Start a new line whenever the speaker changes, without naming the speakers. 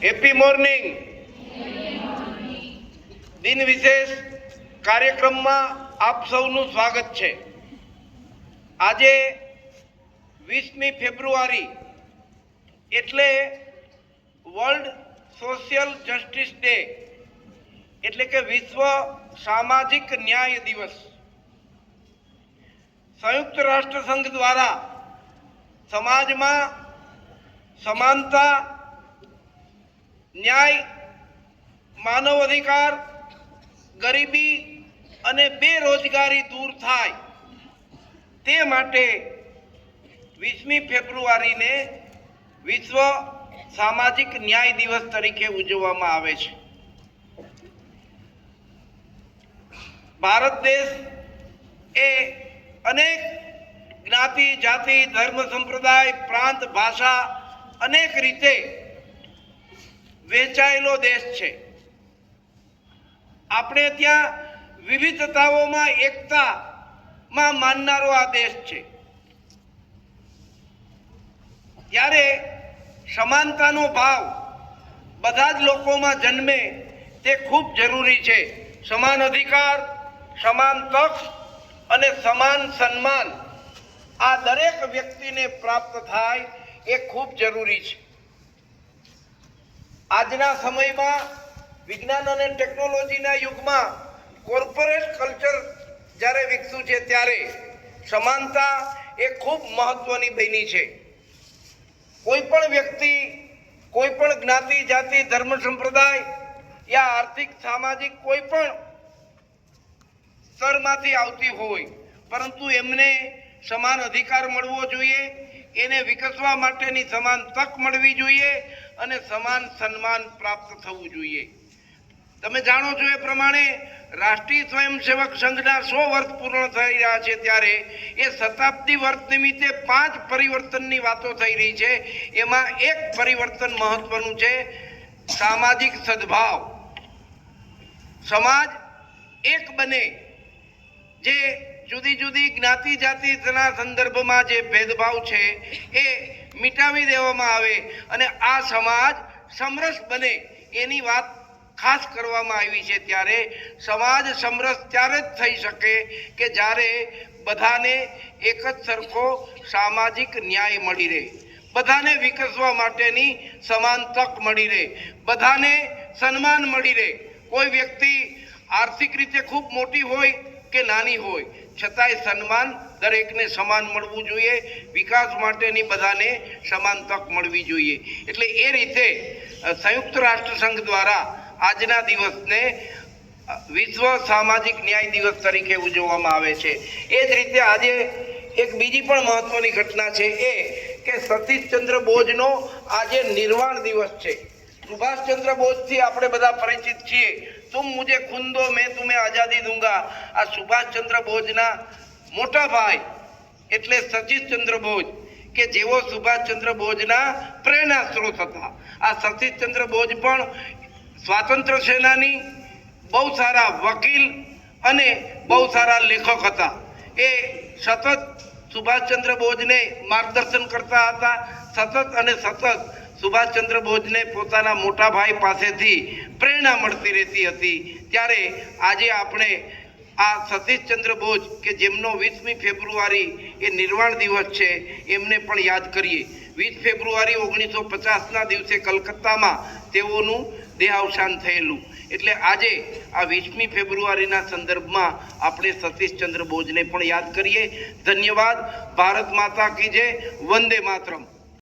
Happy morning. દિન વિશેષ કાર્યક્રમમાં આપ સૌનું સ્વાગત છે. આજે 20મી ફેબ્રુઆરી એટલે વર્લ્ડ સોશિયલ જસ્ટિસ ડે, એટલે કે વિશ્વ સામાજિક ન્યાય દિવસ. સંયુક્ત રાષ્ટ્ર સંઘ દ્વારા સમાજમાં સમાનતા, ન્યાય, માનવ અધિકાર, ગરીબી અને બેરોજગારી દૂર થાય તે માટે 20મી ફેબ્રુઆરીને વિશ્વ સામાજિક ન્યાય દિવસ તરીકે ઉજવવામાં આવે છે. ભારત દેશ એ અનેક જ્ઞાતિ, જાતિ, ધર્મ, સંપ્રદાય, પ્રાંત, ભાષા અનેક રીતે વહેંચાયેલો દેશ છે. આપણે ત્યાં વિવિધતાઓમાં એકતામાં માનનારો આ દેશ છે. ત્યારે સમાનતાનો ભાવ બધા જ લોકોમાં જન્મે તે ખૂબ જરૂરી છે. સમાન અધિકાર, સમાન તક અને સમાન સન્માન આ દરેક વ્યક્તિને પ્રાપ્ત થાય એ ખૂબ જરૂરી છે. આજના સમયમાં વિજ્ઞાન અને ટેકનોલોજીના યુગમાં કોર્પોરેટ કલ્ચર જ્યારે વિકસ્યું છે ત્યારે સમાનતા એ ખૂબ મહત્વની બની છે. કોઈ પણ વ્યક્તિ, કોઈ પણ જ્ઞાતિ, જાતિ, ધર્મ, સંપ્રદાય યા આર્થિક, સામાજિક કોઈ પણ સ્તરમાંથી આવતી હોય, પરંતુ એમને સમાન અધિકાર મળવો જોઈએ, એને વિકસવા માટેની સમાન તક મળવી જોઈએ અને સમાન સન્માન પ્રાપ્ત થવું જોઈએ. તમે જાણો છો એ પ્રમાણે રાષ્ટ્રીય સ્વયંસેવક સંઘના 100 વર્ષ પૂર્ણ થઈ રહ્યા છે ત્યારે એ શતાબ્દી વર્ષ નિમિત્તે 5 પરિવર્તનની વાતો થઈ રહી છે. એમાં એક પરિવર્તન મહત્વનું છે, સામાજિક સદભાવ. સમાજ એક બને, જે જુદી જુદી જ્ઞાતિ જાતિના સંદર્ભમાં જે ભેદભાવ છે એ મિટાવી દેવામાં આવે અને આ સમાજ સમરસ બને એની વાત ખાસ કરવામાં આવી છે. ત્યારે સમાજ સમરસ ત્યારે જ થઈ શકે કે જ્યારે બધાને એક જ સરખો સામાજિક ન્યાય મળી રહે, બધાને વિકસવા માટેની સમાન તક મળી રહે, બધાને સન્માન મળી રહે. કોઈ વ્યક્તિ આર્થિક રીતે ખૂબ મોટી હોય કે નાની હોય, છતાંય સન્માન દરેકને સમાન મળવું જોઈએ. વિકાસ માટેની બધાને સમાન તક મળવી જોઈએ. એટલે એ રીતે સંયુક્ત રાષ્ટ્ર સંઘ દ્વારા આજના દિવસને વિશ્વ સામાજિક ન્યાય દિવસ તરીકે ઉજવવામાં આવે છે. એ જ રીતે આજે એક બીજી પણ મહત્વની ઘટના છે એ કે સતીશચંદ્ર બોઝનો આજે નિર્વાણ દિવસ છે. સુભાષચંદ્ર બોઝથી આપણે બધા પરિચિત છીએ. તુમ મુझे खून दो मैं तुम्हें आज़ादी दूंगा. આ સુભાષચંદ્ર બોઝના મોટા ભાઈ એટલે સતીશચંદ્ર બોઝ કે જેઓ સુભાષચંદ્ર બોઝના પ્રેરણા સ્ત્રોત હતા. આ સતીશચંદ્ર બોઝ પણ સ્વાતંત્ર્ય સેનાની, બહુ સારા વકીલ અને બહુ સારા લેખક હતા. એ સતત સુભાષચંદ્ર બોઝને માર્ગદર્શન કરતા હતા. સતત અને સતત સુભાષચંદ્ર બોઝને પોતાના મોટા ભાઈ પાસેથી પ્રેરણા મળતી રહેતી હતી. ત્યારે આજે આપણે આ સતીશચંદ્ર બોઝ કે જેમનો 20મી ફેબ્રુઆરી એ નિર્વાણ દિવસ છે એમને પણ યાદ કરીએ. 20 ફેબ્રુઆરી 1950ના દિવસે કલકત્તામાં તેઓનું દેહાવસાન થયેલું. એટલે આજે આ 20મી ફેબ્રુઆરીના સંદર્ભમાં આપણે સતીશચંદ્ર બોઝને પણ યાદ કરીએ. ધન્યવાદ. ભારત માતા કી જય. વંદે માતરમ.